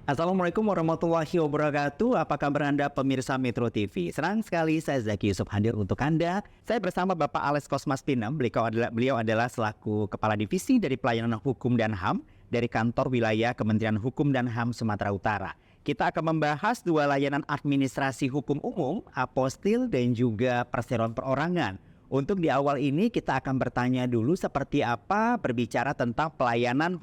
Assalamualaikum warahmatullahi wabarakatuh. Apa kabar Anda pemirsa Metro TV? Senang sekali saya Zaki Yusuf hadir untuk Anda. Saya bersama Bapak Alex Kosmas Pinem. Beliau adalah selaku Kepala Divisi dari Pelayanan Hukum dan HAM dari Kantor Wilayah Kementerian Hukum dan HAM Sumatera Utara. Kita akan membahas dua layanan administrasi hukum umum, apostil dan juga perseroan perorangan. Untuk di awal ini kita akan bertanya dulu seperti apa berbicara tentang pelayanan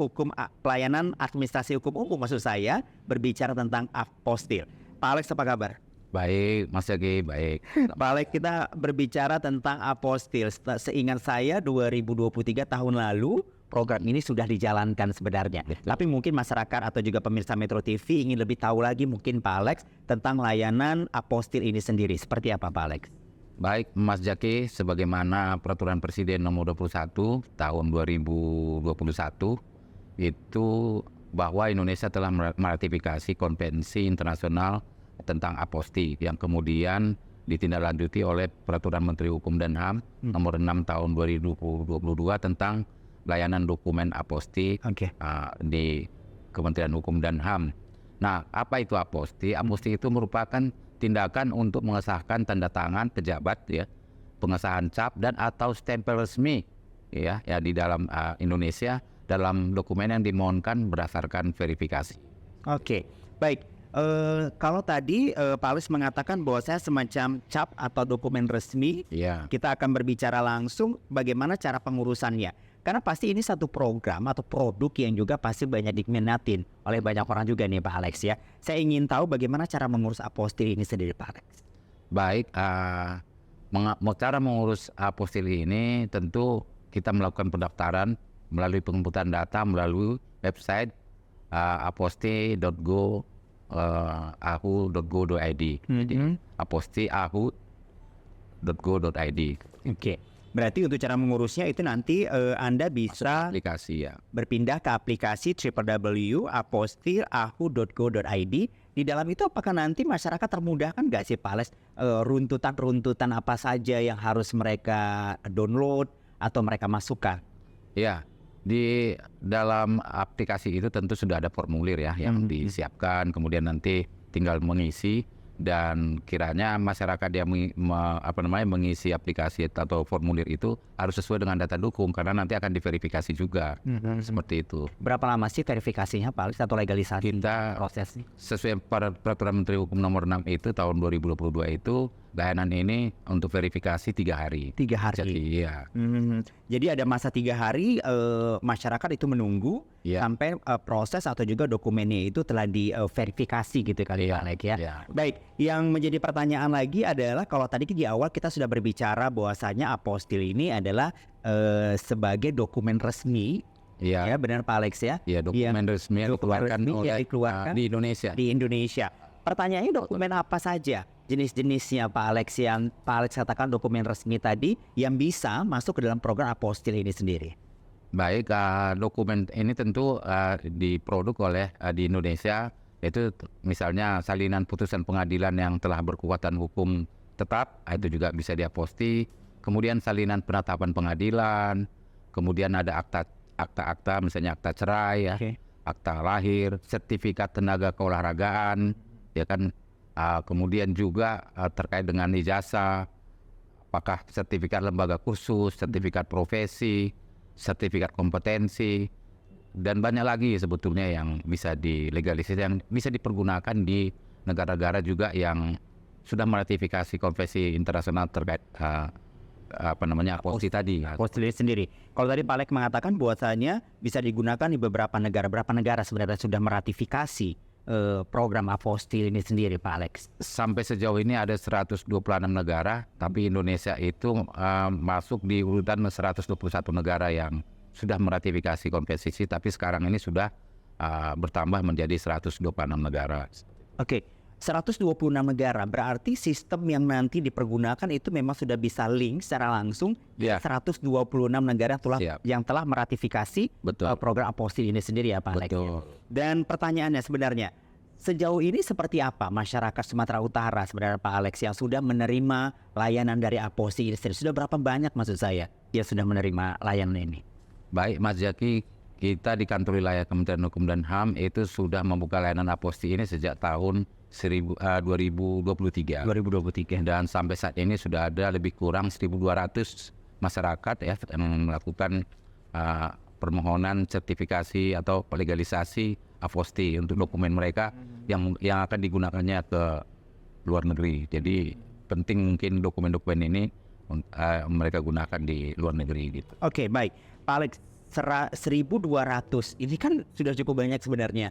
administrasi hukum umum, maksud saya berbicara tentang apostil. Pak Alex, apa kabar? Baik, Mas Zaki, baik. Pak Alex, kita berbicara tentang apostil. Seingat saya 2023 tahun lalu program ini sudah dijalankan sebenarnya. Tapi mungkin masyarakat atau juga pemirsa Metro TV ingin lebih tahu lagi mungkin Pak Alex tentang layanan apostil ini sendiri. Seperti apa Pak Alex? Baik, Mas Zaki, sebagaimana Peraturan Presiden Nomor 21 Tahun 2021 itu bahwa Indonesia telah meratifikasi Konvensi Internasional tentang Aposti yang kemudian ditindaklanjuti oleh Peraturan Menteri Hukum dan HAM Nomor 6 Tahun 2022 tentang layanan dokumen aposti di Kementerian Hukum dan HAM. Nah, apa itu aposti? Aposti itu merupakan tindakan untuk mengesahkan tanda tangan pejabat, ya, pengesahan cap dan atau stempel resmi, ya di dalam Indonesia dalam dokumen yang dimohonkan berdasarkan verifikasi. Oke, baik. Kalau tadi Pak Alex mengatakan bahwa saya semacam cap atau dokumen resmi, kita akan berbicara langsung bagaimana cara pengurusannya. Karena pasti ini satu program atau produk yang juga pasti banyak diminatin oleh banyak orang juga nih Pak Alex ya. Saya ingin tahu bagaimana cara mengurus apostil ini sendiri Pak Alex. Baik, cara mengurus apostil ini tentu kita melakukan pendaftaran melalui penginputan data melalui website aposti.go.id. aposti.go.id. Oke. Berarti untuk cara mengurusnya itu nanti Anda bisa aplikasi, ya, berpindah ke aplikasi www.apostil.ahu.go.id. Di dalam itu apakah nanti masyarakat termudahkan nggak sih Pak Alex, runtutan-runtutan apa saja yang harus mereka download atau mereka masukkan? Ya, di dalam aplikasi itu tentu sudah ada formulir ya yang disiapkan, kemudian nanti tinggal mengisi. Dan kiranya masyarakat yang mengisi aplikasi atau formulir itu harus sesuai dengan data dukung karena nanti akan diverifikasi juga. Seperti itu. Berapa lama sih verifikasinya Pak Alex atau legalisasi prosesnya? Sesuai pada Peraturan Menteri Hukum Nomor 6 itu tahun 2022 itu layanan ini untuk verifikasi 3 hari. 3 hari. Jadi, ya. Jadi ada masa 3 hari masyarakat itu menunggu sampai proses atau juga dokumennya itu telah diverifikasi gitu kali Pak Alex ya. Baik, yang menjadi pertanyaan lagi adalah kalau tadi di awal kita sudah berbicara bahwasanya apostil ini adalah sebagai dokumen resmi. Ya, benar Pak Alex ya. Ya, dokumen resmi yang dikeluarkan di Indonesia. Di Indonesia. Pertanyaannya dokumen apa saja jenis-jenisnya Pak Alex yang Pak Alex katakan dokumen resmi tadi yang bisa masuk ke dalam program apostil ini sendiri? Baik, dokumen ini tentu diproduk oleh di Indonesia, yaitu misalnya salinan putusan pengadilan yang telah berkekuatan hukum tetap, itu juga bisa diaposti. Kemudian salinan penetapan pengadilan, kemudian ada akta-akta misalnya akta cerai, akta lahir, sertifikat tenaga keolahragaan, ya kan. Kemudian juga terkait dengan ijazah, apakah sertifikat lembaga khusus, sertifikat profesi, sertifikat kompetensi, dan banyak lagi sebetulnya yang bisa dilegalisir, yang bisa dipergunakan di negara-negara juga yang sudah meratifikasi konvensi internasional terkait aposti tadi. Apostil sendiri. Kalau tadi Pak Alex mengatakan bahwasanya bisa digunakan di beberapa negara. Berapa negara sebenarnya sudah meratifikasi program apostil ini sendiri Pak Alex? Sampai sejauh ini ada 126 negara, tapi Indonesia itu masuk di urutan 121 negara yang sudah meratifikasi konvensi, tapi sekarang ini sudah bertambah menjadi 126 negara. Oke, 126 negara berarti sistem yang nanti dipergunakan itu memang sudah bisa link secara langsung 126 negara yang telah meratifikasi program apostil ini sendiri ya Pak Alex. Dan pertanyaannya sebenarnya sejauh ini seperti apa masyarakat Sumatera Utara sebenarnya Pak Alex yang sudah menerima layanan dari apostil ini sendiri? Sudah berapa banyak maksud saya yang sudah menerima layanan ini? Baik Mas Zaki, kita di kantor wilayah Kementerian Hukum dan HAM itu sudah membuka layanan aposti ini sejak tahun 2023. 2023. Dan sampai saat ini sudah ada lebih kurang 1.200 masyarakat ya yang melakukan permohonan sertifikasi atau legalisasi aposti untuk dokumen mereka yang akan digunakannya ke luar negeri. Jadi penting mungkin dokumen-dokumen ini mereka gunakan di luar negeri gitu. Oke, baik. Pak Alex, 1.200 ini kan sudah cukup banyak sebenarnya.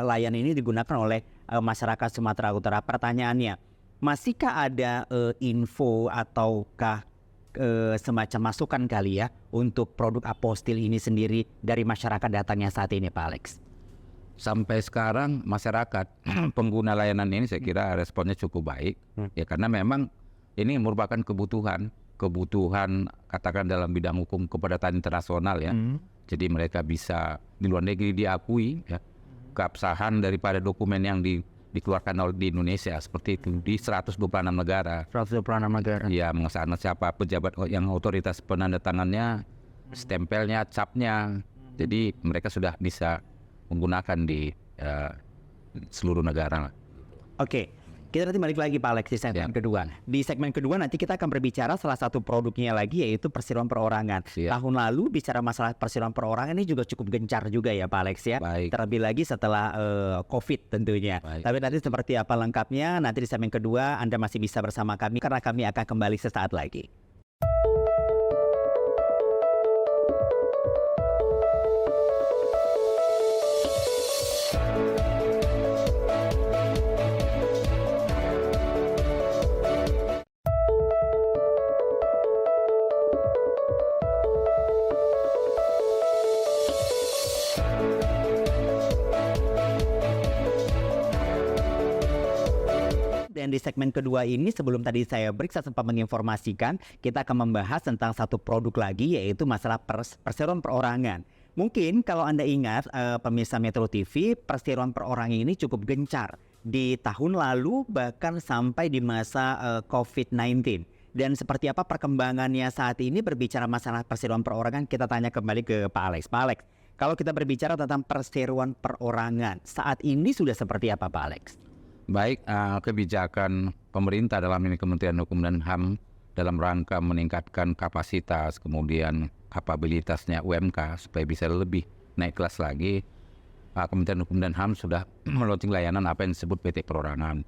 Layanan ini digunakan oleh masyarakat Sumatera Utara. Pertanyaannya, masihkah ada info ataukah semacam masukan kali ya untuk produk apostil ini sendiri dari masyarakat datangnya saat ini, Pak Alex? Sampai sekarang masyarakat pengguna layanan ini saya kira responnya cukup baik ya, karena memang ini merupakan kebutuhan katakan dalam bidang hukum kepadatan internasional ya. Jadi mereka bisa di luar negeri diakui ya keabsahan daripada dokumen yang dikeluarkan oleh di Indonesia seperti itu di 126 negara. 126 negara. Ya, mengesahkan siapa pejabat yang otoritas penandatangannya, stempelnya, capnya. Jadi mereka sudah bisa menggunakan di seluruh negara. Oke, kita nanti balik lagi Pak Alex di segmen kedua. Di segmen kedua nanti kita akan berbicara salah satu produknya lagi yaitu perseroan perorangan. Tahun lalu bicara masalah perseroan perorangan ini juga cukup gencar juga ya Pak Alex ya. Baik. Terlebih lagi setelah COVID tentunya. Baik. Tapi nanti seperti apa lengkapnya nanti di segmen kedua Anda masih bisa bersama kami karena kami akan kembali sesaat lagi. Dan di segmen kedua ini sebelum tadi saya break saya sempat menginformasikan kita akan membahas tentang satu produk lagi yaitu masalah perseroan perorangan. Mungkin kalau Anda ingat pemirsa Metro TV, perseroan perorangan ini cukup gencar di tahun lalu bahkan sampai di masa COVID-19. Dan seperti apa perkembangannya saat ini berbicara masalah perseroan perorangan, kita tanya kembali ke Pak Alex. Pak Alex, kalau kita berbicara tentang perseroan perorangan, saat ini sudah seperti apa Pak Alex? Baik, kebijakan pemerintah dalam ini Kementerian Hukum dan HAM dalam rangka meningkatkan kapasitas kemudian kapabilitasnya UMK supaya bisa lebih naik kelas lagi, Kementerian Hukum dan HAM sudah meluncurkan layanan apa yang disebut PT Perorangan.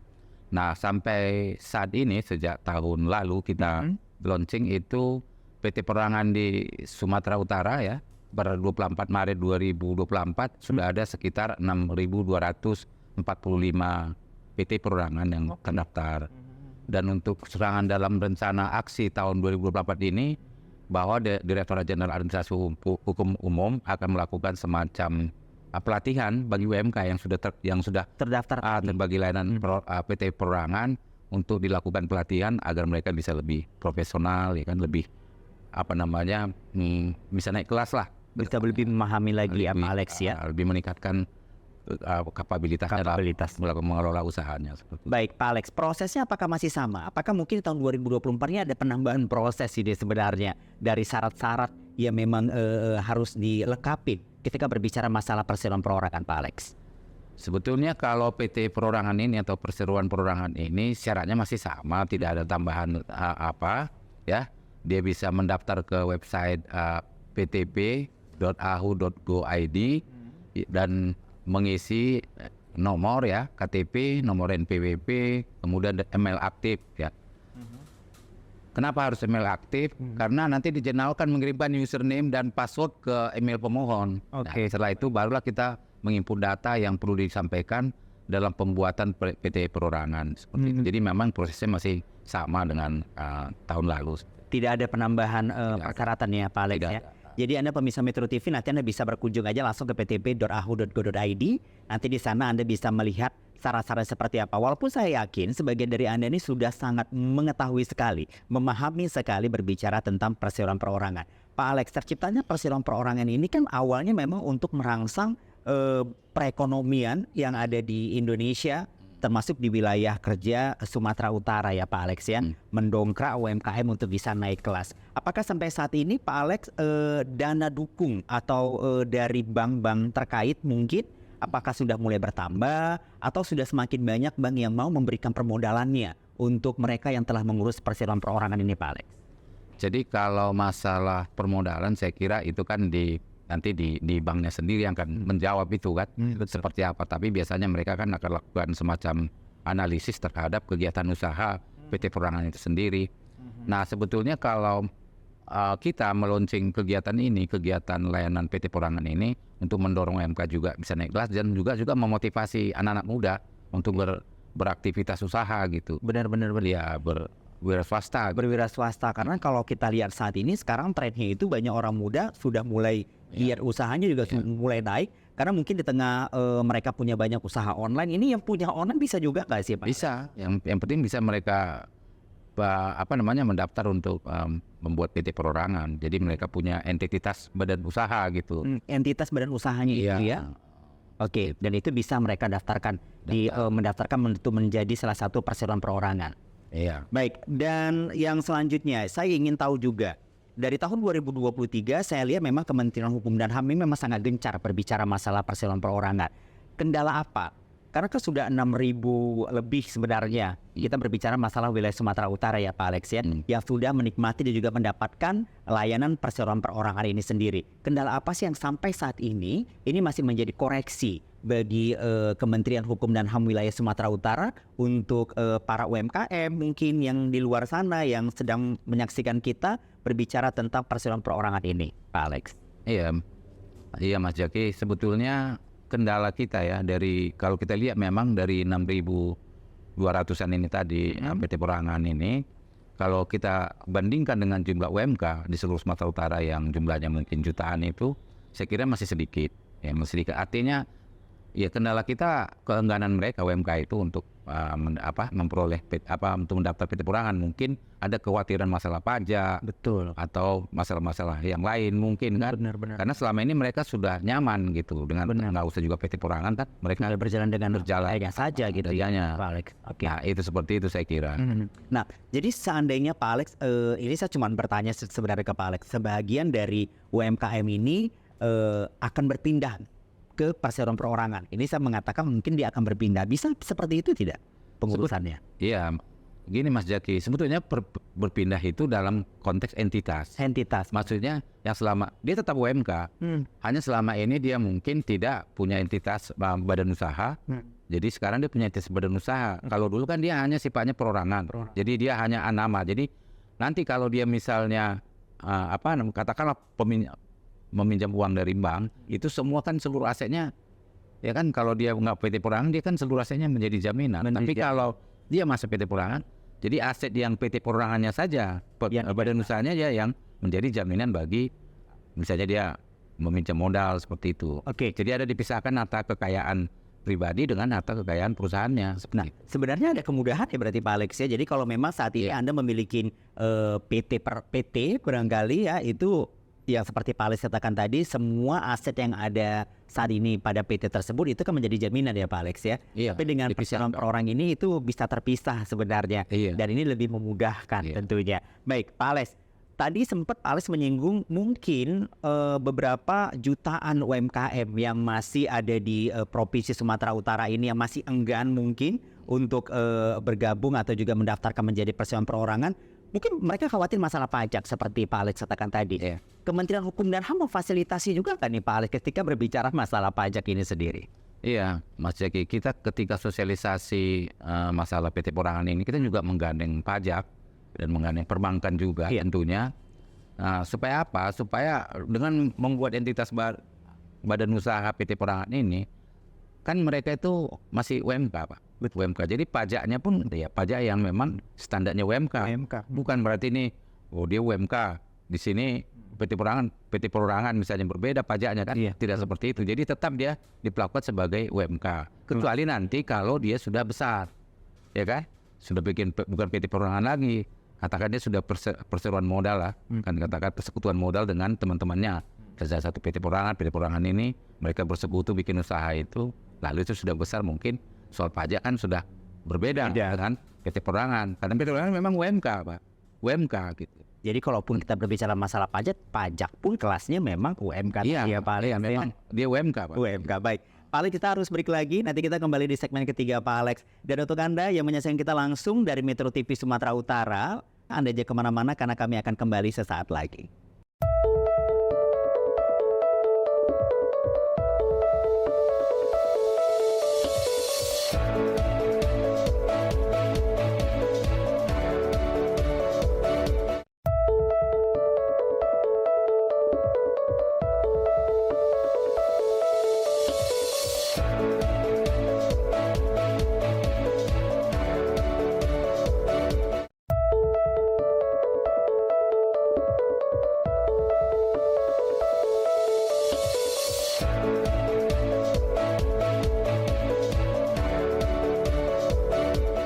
Nah, sampai saat ini sejak tahun lalu kita launching itu PT Perorangan di Sumatera Utara ya, pada 24 Maret 2024 sudah ada sekitar 6.245 PT Perorangan yang terdaftar. Dan untuk serangan dalam rencana aksi tahun 2024 ini bahwa Direktorat Jenderal Administrasi Hukum Umum akan melakukan semacam pelatihan bagi UMK yang sudah Terdaftar bagi layanan PT Perorangan untuk dilakukan pelatihan agar mereka bisa lebih profesional ya kan, lebih bisa naik kelas lah, bisa lebih memahami lagi ya Pak Alex ya. Lebih meningkatkan kapabilitasnya dalam mengelola usahanya. Baik Pak Alex, prosesnya apakah masih sama? Apakah mungkin di tahun 2024 ini ada penambahan proses ini sebenarnya dari syarat-syarat yang memang harus dilengkapi ketika berbicara masalah perseroan perorangan Pak Alex? Sebetulnya kalau PT Perorangan ini atau perseroan perorangan ini syaratnya masih sama, tidak ada tambahan apa ya. Dia bisa mendaftar ke website ptp.ahu.go.id dan mengisi nomor ya, KTP, nomor NPWP, kemudian email aktif ya. Kenapa harus email aktif? Karena nanti di Jenal kan mengirimkan username dan password ke email pemohon. Nah, setelah itu barulah kita menginput data yang perlu disampaikan dalam pembuatan PT Perorangan seperti itu. Jadi memang prosesnya masih sama dengan tahun lalu. Tidak ada penambahan persyaratan ya Pak Alex ya. Jadi Anda pemirsa Metro TV nanti Anda bisa berkunjung aja langsung ke ptp.ahu.go.id. Nanti di sana Anda bisa melihat syarat-syarat seperti apa. Walaupun saya yakin sebagian dari Anda ini sudah sangat mengetahui sekali, memahami sekali berbicara tentang perseroan perorangan. Pak Alex, terciptanya perseroan perorangan ini kan awalnya memang untuk merangsang perekonomian yang ada di Indonesia termasuk di wilayah kerja Sumatera Utara ya Pak Alex ya, mendongkrak UMKM untuk bisa naik kelas. Apakah sampai saat ini Pak Alex dana dukung atau dari bank-bank terkait mungkin apakah sudah mulai bertambah atau sudah semakin banyak bank yang mau memberikan permodalannya untuk mereka yang telah mengurus perseroan perorangan ini Pak Alex? Jadi kalau masalah permodalan saya kira itu kan nanti di banknya sendiri yang akan menjawab itu kan seperti apa. Tapi biasanya mereka kan akan lakukan semacam analisis terhadap kegiatan usaha PT Perorangan itu sendiri. Nah sebetulnya kalau kita meluncing kegiatan ini, kegiatan layanan PT Perorangan ini untuk mendorong UMK juga bisa naik kelas dan juga memotivasi anak-anak muda untuk beraktivitas usaha gitu. Benar-benar Ya berwira swasta. Berwira swasta, karena kalau kita lihat saat ini sekarang trennya itu banyak orang muda sudah mulai giat usahanya juga mulai naik karena mungkin di tengah mereka punya banyak usaha online. Ini yang punya online bisa juga nggak sih Pak? Bisa. Yang penting bisa mereka mendaftar untuk membuat PT Perorangan. Jadi mereka punya entitas badan usaha gitu. Entitas badan usahanya itu ya. Oke, dan itu bisa mereka daftarkan mendaftarkan untuk menjadi salah satu perseroan perorangan. Iya. Baik, dan yang selanjutnya saya ingin tahu juga dari tahun 2023 saya lihat memang Kementerian Hukum dan HAM ini memang sangat gencar berbicara masalah perseroan perorangan. Kendala apa? Karena kan sudah 6.000 lebih sebenarnya kita berbicara masalah wilayah Sumatera Utara ya Pak Alex ya, yang sudah menikmati dan juga mendapatkan layanan perseroan perorangan ini sendiri. Kendala apa sih yang sampai saat ini masih menjadi koreksi bagi Kementerian Hukum dan HAM wilayah Sumatera Utara untuk para UMKM mungkin yang di luar sana yang sedang menyaksikan kita berbicara tentang perseroan perorangan ini, Pak Alex? Iya Mas Jaki, sebetulnya kendala kita ya kalau kita lihat memang dari 6.200-an ini tadi PT Perorangan ini, kalau kita bandingkan dengan jumlah UMK di seluruh Sumatera Utara yang jumlahnya mungkin jutaan itu, saya kira masih sedikit. Ya, masih sedikit. Artinya ya kendala kita keengganan mereka UMK itu untuk memperoleh untuk mendaftar PT Perorangan. Mungkin ada kekhawatiran masalah pajak, betul, atau masalah-masalah yang lain mungkin kan. Benar. Karena selama ini mereka sudah nyaman gitu dengan nggak usah juga PT Perorangan kan, mereka berjalan dengan baik saja gitu ya, Pak Alex. Okay. Nah itu seperti itu saya kira. Nah jadi seandainya Pak Alex, ini saya cuma bertanya sebenarnya ke Pak Alex, sebagian dari UMKM ini akan berpindah ke perseroan perorangan. Ini saya mengatakan mungkin dia akan berpindah. Bisa seperti itu tidak pengurusannya? Iya, gini Mas Jaki, sebetulnya berpindah itu dalam konteks entitas. Maksudnya yang selama dia tetap UMK, hanya selama ini dia mungkin tidak punya entitas badan usaha. Jadi sekarang dia punya entitas badan usaha. Kalau dulu kan dia hanya sifatnya perorangan. Jadi dia hanya nama. Jadi nanti kalau dia misalnya katakanlah meminjam uang dari bank, itu semua kan seluruh asetnya, ya kan kalau dia nggak PT Perorangan, dia kan seluruh asetnya menjadi jaminan. Tapi kalau dia masuk PT Perorangan, jadi aset yang PT Perorangannya saja, badan usahanya ya yang menjadi jaminan bagi, misalnya dia meminjam modal seperti itu. Jadi ada dipisahkan harta kekayaan pribadi dengan harta kekayaan perusahaannya. Nah, sebenarnya ada kemudahan ya berarti Pak Alex ya. Jadi kalau memang saat ini Anda memiliki PT barangkali ya itu yang seperti Pak Alex katakan tadi, semua aset yang ada saat ini pada PT tersebut itu kan menjadi jaminan ya Pak Alex ya. Tapi dengan perseroan perorangan ini itu bisa terpisah sebenarnya. Dan ini lebih memudahkan tentunya. Baik Pak Alex, tadi sempat Pak Alex menyinggung mungkin beberapa jutaan UMKM yang masih ada di Provinsi Sumatera Utara ini yang masih enggan mungkin untuk bergabung atau juga mendaftarkan menjadi perseroan perorangan. Mungkin mereka khawatir masalah pajak seperti Pak Alex katakan tadi. Kementerian Hukum dan HAM memfasilitasi juga kan nih Pak Alex ketika berbicara masalah pajak ini sendiri? Iya Mas Jaki, kita ketika sosialisasi masalah PT Perorangan ini, kita juga menggandeng pajak dan menggandeng perbankan juga tentunya. Supaya apa? Supaya dengan membuat entitas badan usaha PT Perorangan ini, kan mereka itu masih UMK Pak. UMK. Jadi pajaknya pun ya pajak yang memang standarnya UMK. Bukan berarti ini dia UMK di sini PT Perorangan misalnya berbeda pajaknya kan. Tidak seperti itu. Jadi tetap dia diperlakukan sebagai UMK. Kecuali nanti kalau dia sudah besar. Ya kan? Sudah bikin bukan PT Perorangan lagi. Katakan dia sudah perseroan modal lah. Kan katakan persekutuan modal dengan teman-temannya. Salah satu PT Perorangan ini mereka bersekutu bikin usaha itu. Lalu itu sudah besar mungkin soal pajak kan sudah berbeda dengan PT Perorangan. Karena PT Perorangan memang UMK, Pak. UMK gitu. Jadi kalaupun kita berbicara masalah pajak pun kelasnya memang UMK ya Pak Alex. Iya, memang dia UMK, Pak. UMK, baik. Pak Alex, kita harus break lagi. Nanti kita kembali di segmen ketiga Pak Alex. Dan untuk Anda yang menyaksikan kita langsung dari Metro TV Sumatera Utara, Anda jangan kemana-mana karena kami akan kembali sesaat lagi.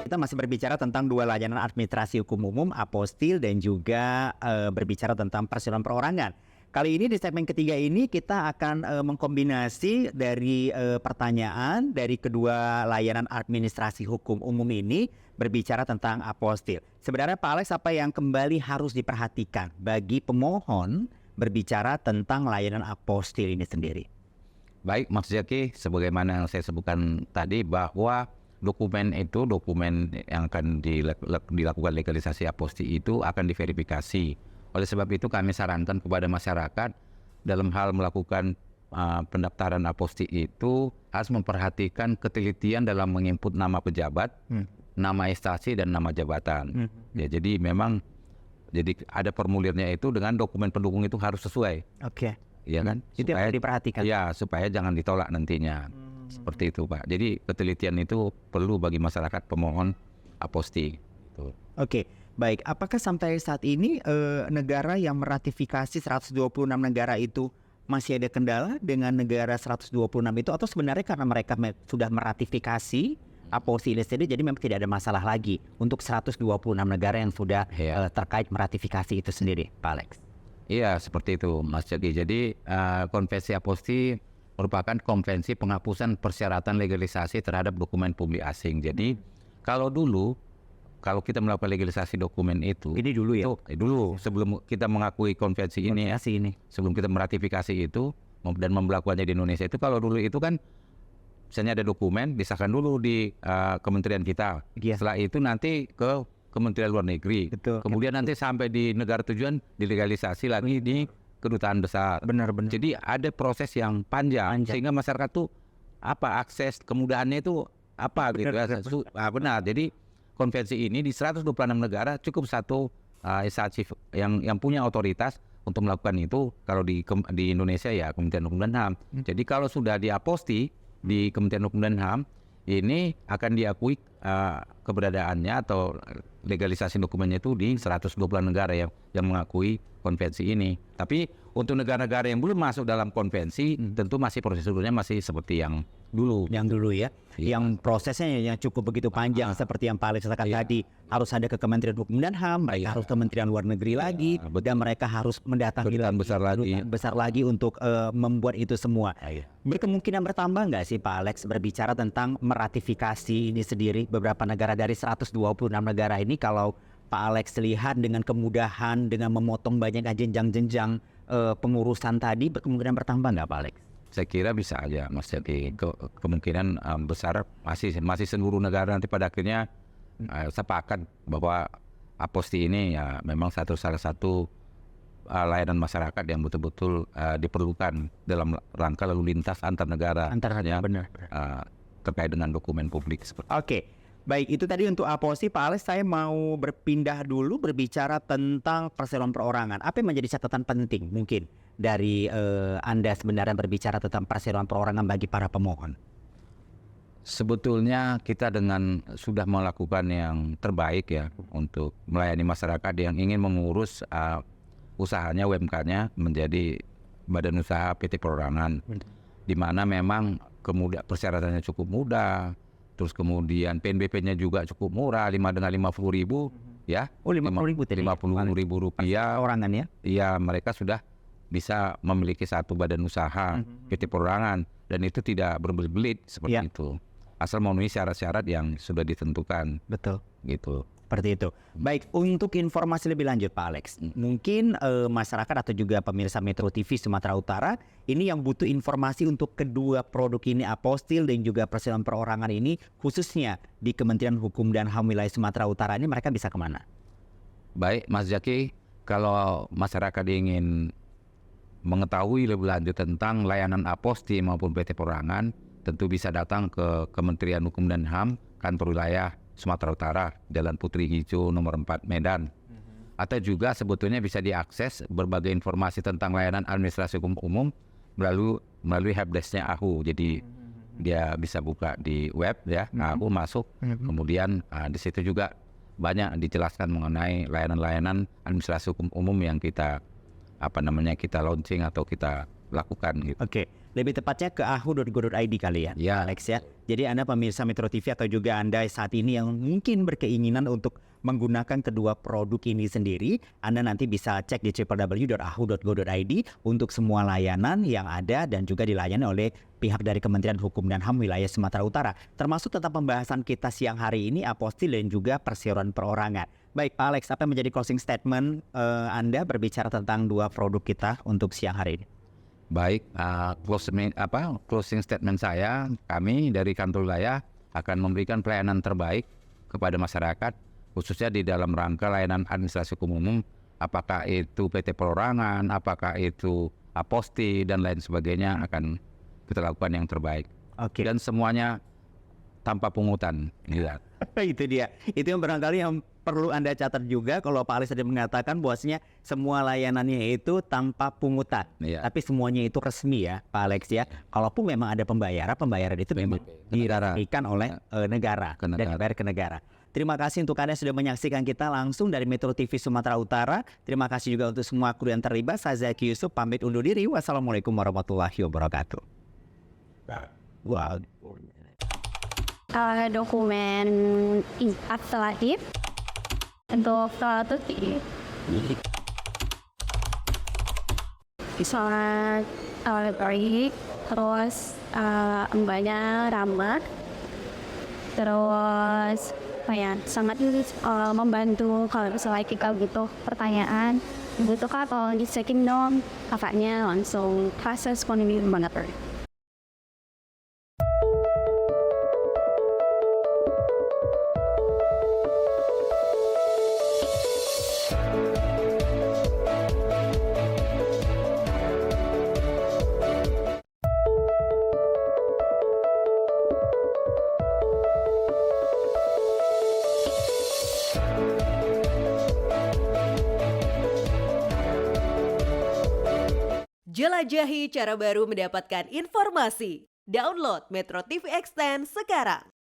Kita masih berbicara tentang dua layanan administrasi hukum umum, apostil, dan juga berbicara tentang perseroan perorangan. Kali ini di segmen ketiga ini kita akan mengkombinasi dari pertanyaan dari kedua layanan administrasi hukum umum ini berbicara tentang apostil. Sebenarnya Pak Alex, apa yang kembali harus diperhatikan bagi pemohon berbicara tentang layanan apostil ini sendiri? Baik, Mas Zaki, sebagaimana yang saya sebutkan tadi bahwa dokumen yang akan dilakukan legalisasi apostil itu akan diverifikasi. Oleh sebab itu kami sarankan kepada masyarakat dalam hal melakukan pendaftaran apostil itu harus memperhatikan ketelitian dalam menginput nama pejabat, nama instansi dan nama jabatan. Ya, jadi memang ada formulirnya itu dengan dokumen pendukung itu harus sesuai. Oke. Ya kan? Itu yang perlu diperhatikan. Ya, supaya jangan ditolak nantinya. Seperti itu, Pak. Jadi ketelitian itu perlu bagi masyarakat pemohon apostil. Oke, baik. Apakah sampai saat ini negara yang meratifikasi 126 negara itu masih ada kendala dengan negara 126 itu, atau sebenarnya karena mereka sudah meratifikasi apostil ini sendiri, jadi memang tidak ada masalah lagi untuk 126 negara yang sudah terkait meratifikasi itu sendiri, Pak Alex? Iya, seperti itu, Mas Jaki. Jadi konvensi apostil merupakan konvensi penghapusan persyaratan legalisasi terhadap dokumen publik asing. Jadi kalau kita melakukan legalisasi dokumen itu, ini dulu ya? Dulu sebelum kita mengakui konvensi ini, sebelum kita meratifikasi itu dan memberlakukannya di Indonesia itu, kalau dulu itu kan misalnya ada dokumen disahkan dulu di kementerian kita. Setelah itu nanti ke Kementerian Luar Negeri. Kemudian nanti sampai di negara tujuan dilegalisasi lagi di kedutaan besar. Benar. Jadi ada proses yang panjang. Sehingga masyarakat tuh akses kemudahannya itu gitu ya. Benar. Jadi konvensi ini di 126 negara cukup satu instansi yang punya otoritas untuk melakukan itu. Kalau di Indonesia ya Kementerian Hukum dan HAM. Jadi kalau sudah diaposti di Kementerian Hukum dan HAM, ini akan diakui keberadaannya atau legalisasi dokumennya itu di 120 negara yang mengakui konvensi ini. Tapi untuk negara-negara yang belum masuk dalam konvensi, tentu masih prosedurnya masih seperti yang dulu. Yang dulu ya, yang prosesnya yang cukup begitu panjang seperti yang Pak Alex katakan tadi. Harus ada ke Kementerian Hukum dan HAM, mereka harus Kementerian Luar Negeri lagi, dan mereka harus mendatangi besar lagi untuk membuat itu semua. Berkemungkinan bertambah nggak sih Pak Alex berbicara tentang meratifikasi ini sendiri beberapa negara dari 126 negara ini, kalau Pak Alex lihat dengan kemudahan, dengan memotong banyak jenjang-jenjang pengurusan tadi, berkemungkinan bertambah nggak Pak Alex? Saya kira bisa aja, Mas. Jadi kemungkinan besar masih seluruh negara nanti pada akhirnya sepakat bahwa apostil ini ya memang salah satu layanan masyarakat yang betul-betul diperlukan dalam rangka lalu lintas antar negara. Terkait dengan dokumen publik. Oke. Baik, itu tadi untuk apostil. Pak Alex, saya mau berpindah dulu berbicara tentang perseroan perorangan. Apa yang menjadi catatan penting mungkin dari Anda sebenarnya berbicara tentang perseroan perorangan bagi para pemohon? Sebetulnya kita dengan sudah melakukan yang terbaik ya untuk melayani masyarakat yang ingin mengurus usahanya, UMK-nya menjadi badan usaha PT Perorangan, di mana memang kemudian persyaratannya cukup mudah. Terus kemudian PNBP-nya juga cukup murah, dengan 50.000 ya. Oh, 50.000 tadi. 50.000 rupiah. Perorangan ya? Iya, mereka sudah bisa memiliki satu badan usaha PT Perorangan, dan itu tidak berbelit-belit seperti itu. asal memenuhi syarat-syarat yang sudah ditentukan Betul. gitu. Seperti itu. Baik, untuk informasi lebih lanjut Pak Alex, mungkin masyarakat atau juga pemirsa Metro TV Sumatera Utara ini yang butuh informasi untuk kedua produk ini, apostil dan juga perselisihan perorangan ini, khususnya di Kementerian Hukum dan HAM wilayah Sumatera Utara ini, mereka bisa kemana? Baik Mas Zaki, kalau masyarakat ingin mengetahui lebih lanjut tentang layanan aposti maupun PT Perorangan, tentu bisa datang ke Kementerian Hukum dan HAM, kantor wilayah Sumatera Utara, Jalan Putri Hijau nomor 4 Medan. Atau juga sebetulnya bisa diakses berbagai informasi tentang layanan administrasi hukum umum melalui helpdesk-nya AHU. Jadi dia bisa buka di web ya, AHU masuk, kemudian di situ juga banyak dijelaskan mengenai layanan-layanan administrasi hukum umum yang kita kita launching atau kita lakukan gitu. Oke, lebih tepatnya ke ahu.go.id kali ya, Ya. Alex ya. Jadi Anda pemirsa Metro TV atau juga Anda saat ini yang mungkin berkeinginan untuk menggunakan kedua produk ini sendiri, Anda nanti bisa cek di www.ahu.go.id untuk semua layanan yang ada dan juga dilayani oleh pihak dari Kementerian Hukum dan HAM wilayah Sumatera Utara. Termasuk tentang pembahasan kita siang hari ini, apostil dan juga perseroan perorangan. Baik Pak Alex, apa yang menjadi closing statement Anda berbicara tentang dua produk kita untuk siang hari ini? Baik, closing statement saya, kami dari kantor wilayah akan memberikan pelayanan terbaik kepada masyarakat, khususnya di dalam rangka layanan administrasi hukum umum, apakah itu PT Perorangan, apakah itu aposti dan lain sebagainya, akan kita lakukan yang terbaik. Oke. Dan semuanya tanpa pungutan. Gitu. Itu dia. Itu yang barangkali yang perlu Anda catat juga kalau Pak Alex tadi mengatakan bahwasanya semua layanannya itu tanpa pungutan. Iya. Tapi semuanya itu resmi ya Pak Alex ya. Kalaupun memang ada pembayaran itu memang diresmikan oleh negara Ke dan negara. dibayar ke negara. Terima kasih untuk Anda sudah menyaksikan kita langsung dari Metro TV Sumatera Utara. Terima kasih juga untuk semua kru yang terlibat. Saya Zaki Yusuf pamit undur diri. Wassalamualaikum warahmatullahi wabarakatuh. Wow. Dokumen administratif untuk sangat baik, terus mbaknya ramah, terus sangat membantu kalau misalnya kita butuh pertanyaan, butuh atau dicekin dong, kakaknya langsung proses ekonomi banget. Jelajahi cara baru mendapatkan informasi. Download Metro TV Extend sekarang.